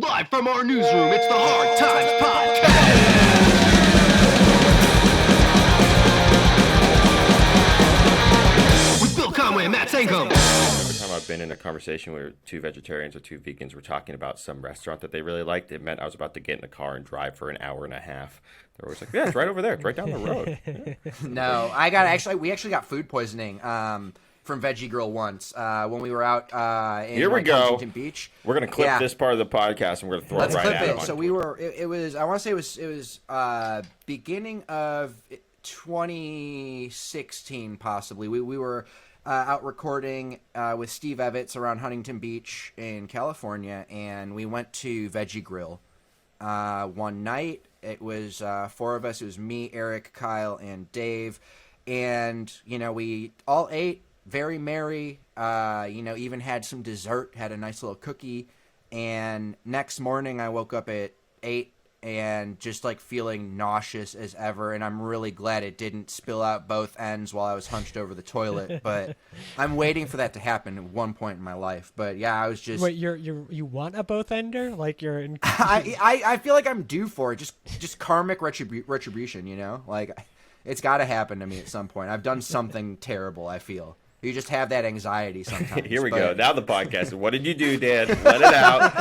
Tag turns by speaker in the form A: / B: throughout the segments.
A: Live from our newsroom, it's the Hard Times Podcast. With Bill Conway and Matt Sankum.
B: Every time I've been in a conversation where two vegetarians or two vegans were talking about some restaurant that they really liked, it meant I was about to get in the car and drive for an hour and a half. They're always like, yeah, it's right over there. It's right down the road. Yeah.
C: No, we actually got food poisoning from Veggie Grill once when we were out in
B: Here we go.
C: Huntington Beach.
B: We're going to clip this part of the podcast and we're going to throw
C: Let's
B: it right
C: clip
B: at
C: it.
B: them.
C: So we were, it was, I want to say it was beginning of 2016 possibly. We were out recording with Steve Evitts around Huntington Beach in California, and we went to Veggie Grill one night. It was four of us. It was me, Eric, Kyle, and Dave. And, we all ate, very merry, even had some dessert, had a nice little cookie. And next morning I woke up at 8 and just feeling nauseous as ever. And I'm really glad it didn't spill out both ends while I was hunched over the toilet. But I'm waiting for that to happen at one point in my life. But yeah, I was just...
D: Wait, you want a both ender? Like you're in...
C: I feel like I'm due for it. Just karmic retribution, it's got to happen to me at some point. I've done something terrible, I feel. You just have that anxiety sometimes.
B: Here we go. Now the podcast. What did you do, Dan? Let it out.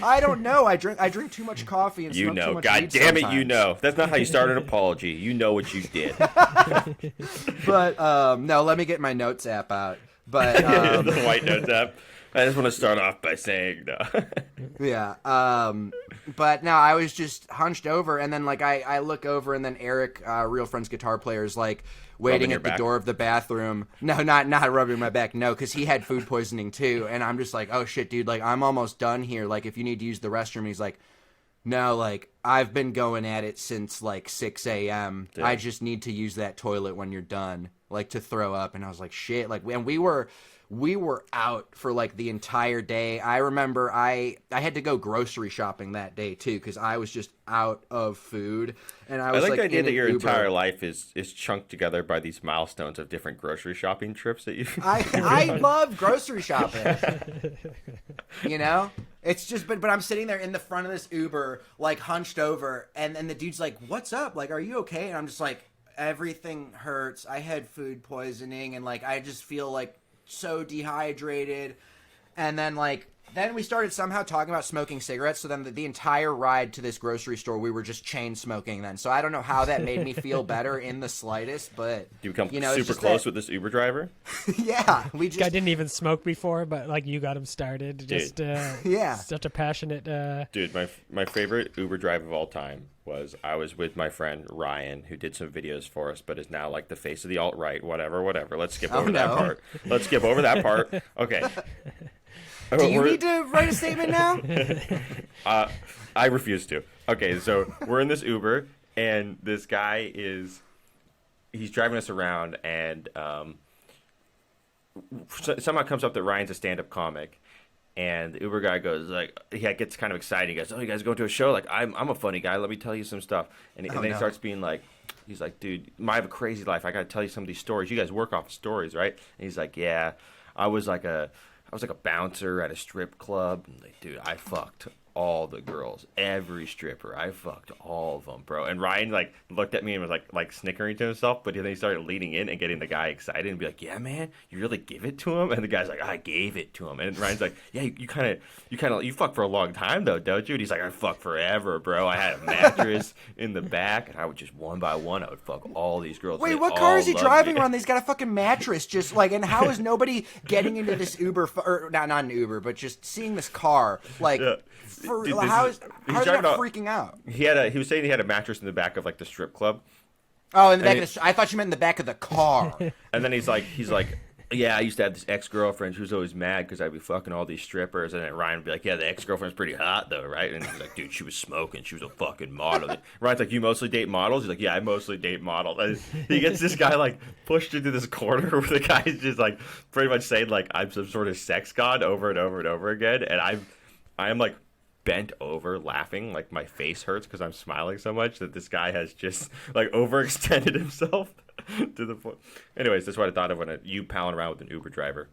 C: I don't know. I drink too much coffee and smoke too much
B: God
C: weed
B: damn it,
C: sometimes.
B: you know. That's not how you start an apology. You know what you did.
C: But no, let me get my notes app out. But
B: the white notes app. I just want to start off by saying no.
C: Yeah. But no, I was just hunched over, and then I look over, and then Eric, Real Friends guitar player, is waiting at the door of the bathroom. No, not rubbing my back. No, because he had food poisoning too, and I'm just oh shit, dude. I'm almost done here. If you need to use the restroom, he's like, no, I've been going at it since 6 a.m.
B: Damn.
C: I just need to use that toilet when you're done, to throw up. And I was like, shit. And we were out for the entire day. I remember I had to go grocery shopping that day too because I was just out of food, and I was
B: like the idea that your
C: Uber.
B: entire life is chunked together by these milestones of different grocery shopping trips that you.
C: I love grocery shopping. It's just but I'm sitting there in the front of this Uber hunched over, and the dude's like, "What's up? Are you okay?" And I'm just like, "Everything hurts. I had food poisoning, and I just feel so dehydrated." And then then we started somehow talking about smoking cigarettes. So then the entire ride to this grocery store, we were just chain smoking then. So I don't know how that made me feel better in the slightest, but
B: Do you become super close with this Uber driver?
C: Yeah, we just
D: Guy didn't even smoke before, but you got him started.
B: Dude.
D: Just
C: Yeah.
D: such a passionate.
B: Dude, my favorite Uber drive of all time was I was with my friend Ryan, who did some videos for us, but is now the face of the alt-right, whatever. Let's skip over that part. Let's skip over that part. Okay.
C: Do you need to write a statement now?
B: I refuse to. Okay, so we're in this Uber, and this guy he's driving us around, and somehow comes up that Ryan's a stand-up comic. And the Uber guy goes he gets kind of excited. He goes, "Oh, you guys going to a show? I'm a funny guy. Let me tell you some stuff." And then he starts being he's like, "Dude, I have a crazy life. I got to tell you some of these stories. You guys work off of stories, right?" And he's like, "Yeah, I was like a bouncer at a strip club. And dude, I fucked all the girls, every stripper. I fucked all of them, bro." And Ryan looked at me and was like snickering to himself, but then he started leaning in and getting the guy excited and be like, "Yeah, man, you really give it to him?" And the guy's like, "I gave it to him." And Ryan's like, "Yeah, you fucked for a long time though, don't you?" And he's like, "I fucked forever, bro. I had a mattress in the back, and I would just one by one, I would fuck all these girls."
C: Wait, what car is he driving around? He's got a fucking mattress, just and how is nobody getting into this Uber, or not an Uber, but just seeing this car,
B: Yeah. Dude,
C: how are they not freaking out?
B: He was saying he had a mattress in the back of the strip club.
C: Oh, in the back of the I thought you meant in the back of the car.
B: And then he's like, "Yeah, I used to have this ex-girlfriend. She was always mad because I'd be fucking all these strippers." And then Ryan would be like, "Yeah, the ex-girlfriend's pretty hot though, right?" And he's like, "Dude, she was smoking. She was a fucking model." And Ryan's like, "You mostly date models?" He's like, "Yeah, I mostly date models." And he gets this guy pushed into this corner where the guy's just pretty much saying I'm some sort of sex god over and over and over again. And I'm bent over laughing, my face hurts because I'm smiling so much that this guy has just overextended himself to the point. Anyways, that's what I thought of when you palling around with an Uber driver.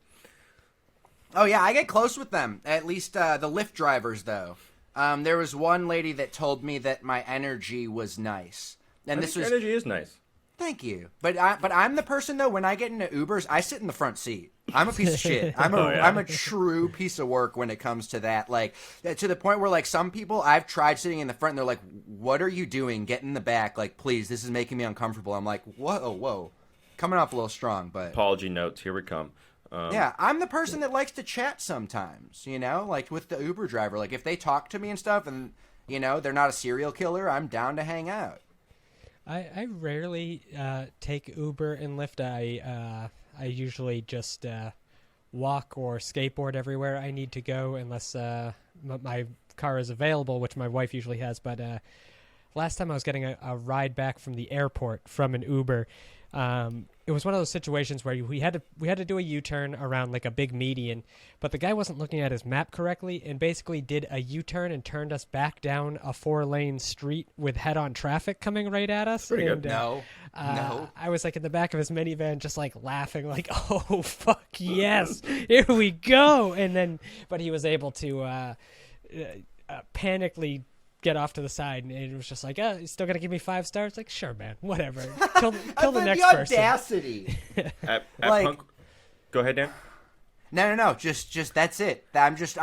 C: Oh yeah, I get close with them. At least the Lyft drivers, though. There was one lady that told me that my energy was nice, and this was
B: energy is nice.
C: Thank you, but I'm the person though. When I get into Ubers, I sit in the front seat. I'm a piece of shit. I'm a true piece of work when it comes to that. Like to the point where like some people I've tried sitting in the front, and they're like, "What are you doing? Get in the back! Like, please, this is making me uncomfortable." I'm like, whoa, coming off a little strong, but
B: Apology notes, here we come.
C: yeah, I'm the person that likes to chat sometimes, you know, like with the Uber driver. Like if they talk to me and stuff and, you know, they're not a serial killer, I'm down to hang out.
D: I rarely take Uber and Lyft. I usually just walk or skateboard everywhere I need to go unless my car is available, which my wife usually has. But last time I was getting a ride back from the airport from an Uber. It was one of those situations where we had to do a U-turn around like a big median, but the guy wasn't looking at his map correctly and basically did a U-turn and turned us back down a 4-lane street with head-on traffic coming right at us.
B: Pretty
D: and,
B: good.
C: No.
D: I was like in the back of his minivan just like laughing like, oh, fuck yes, here we go. But he was able to panically get off to the side, and it was just like, you still gonna give me 5 stars? Like, sure, man, whatever. Kill the next person.
C: Audacity.
B: At
C: Like-
B: Punk... Go ahead, Dan.
C: No. Just that's it. I'm just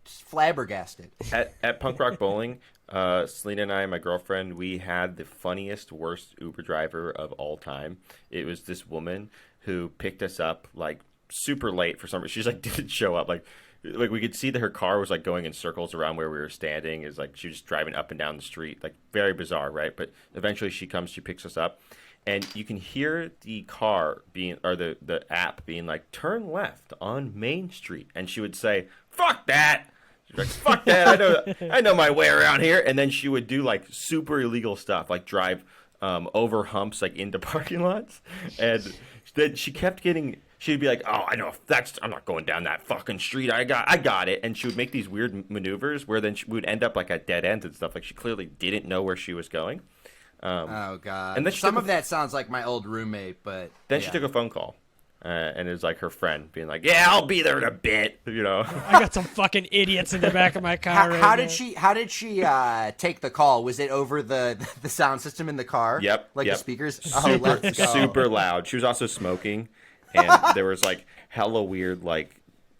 C: flabbergasted.
B: At Punk Rock Bowling, Selena and I, my girlfriend, we had the funniest, worst Uber driver of all time. It was this woman who picked us up like super late for some reason. She just like didn't show up. Like we could see that her car was like going in circles around where we were standing. Is like she was driving up and down the street, like very bizarre, right? But eventually she comes, she picks us up, and you can hear the car being, or the app being like, turn left on Main Street, and she would say, "Fuck that." She's like, "Fuck that! I know my way around here." And then she would do like super illegal stuff, like drive over humps, like into parking lots, and then she kept getting. She'd be like, "Oh, I know. I'm not going down that fucking street. I got it." And she would make these weird maneuvers where then we would end up like at dead ends and stuff. Like she clearly didn't know where she was going.
C: Oh god.
B: And then
C: some of that sounds like my old roommate, but
B: then she took a phone call, and it was like her friend being like, "Yeah, I'll be there in a bit," you know.
D: I got some fucking idiots in the back of my car.
C: How did she take the call? Was it over the sound system in the car?
B: Yep.
C: Like
B: yep.
C: the speakers? Oh, let's go.
B: Super loud. She was also smoking, and there was like hella weird like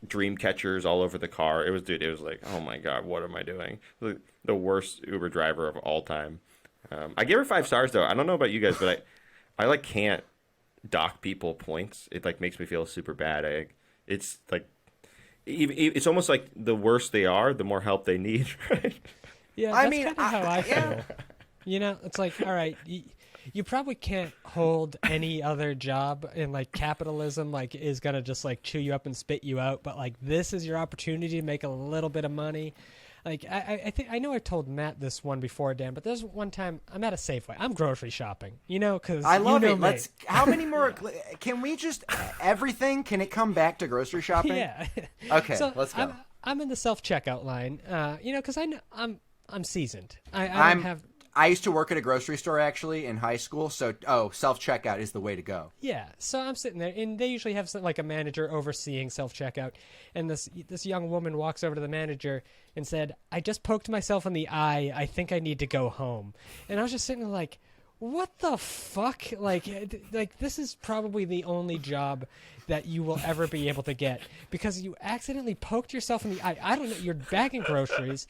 B: dream catchers all over the car. It was like, oh my god, what am I doing? The worst Uber driver of all time. I gave her 5 stars though. I don't know about you guys, but I like can't dock people points. It like makes me feel super bad. It's like it's almost like the worse they are, the more help they need, right?
D: Yeah, that's kind of how I feel. You know, it's like, all right, you probably can't hold any other job in like capitalism, like is gonna just like chew you up and spit you out. But like this is your opportunity to make a little bit of money. Like I think I know I told Matt this one before, Dan, but there's one time I'm at a Safeway. I'm grocery shopping, you know, because
C: I love it.
D: Me.
C: How many more? Can we just everything? Can it come back to grocery shopping?
D: Yeah.
C: Okay,
D: so
C: let's go.
D: I'm in the self checkout line, you know, because I'm seasoned.
C: I used to work at a grocery store actually in high school, so self-checkout is the way to go.
D: Yeah, so I'm sitting there, and they usually have like a manager overseeing self-checkout, and this young woman walks over to the manager and said, "I just poked myself in the eye. I think I need to go home." And I was just sitting there like, what the fuck? Like this is probably the only job that you will ever be able to get because you accidentally poked yourself in the eye. I don't know. You're bagging groceries.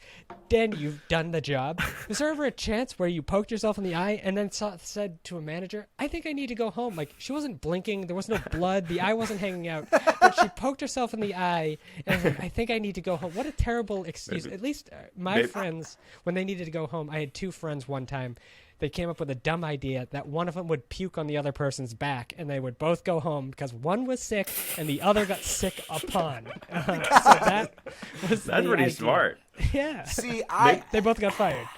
D: Dan, you've done the job. Is there ever a chance where you poked yourself in the eye and then said to a manager, "I think I need to go home"? Like she wasn't blinking. There was no blood. The eye wasn't hanging out. But she poked herself in the eye and was like, "I think I need to go home." What a terrible excuse. At least my friends, when they needed to go home, I had 2 friends one time. They came up with a dumb idea that one of them would puke on the other person's back, and they would both go home because one was sick and the other got sick upon. So that's
B: pretty
D: idea.
B: smart.
D: Yeah.
C: See,
D: They both got fired.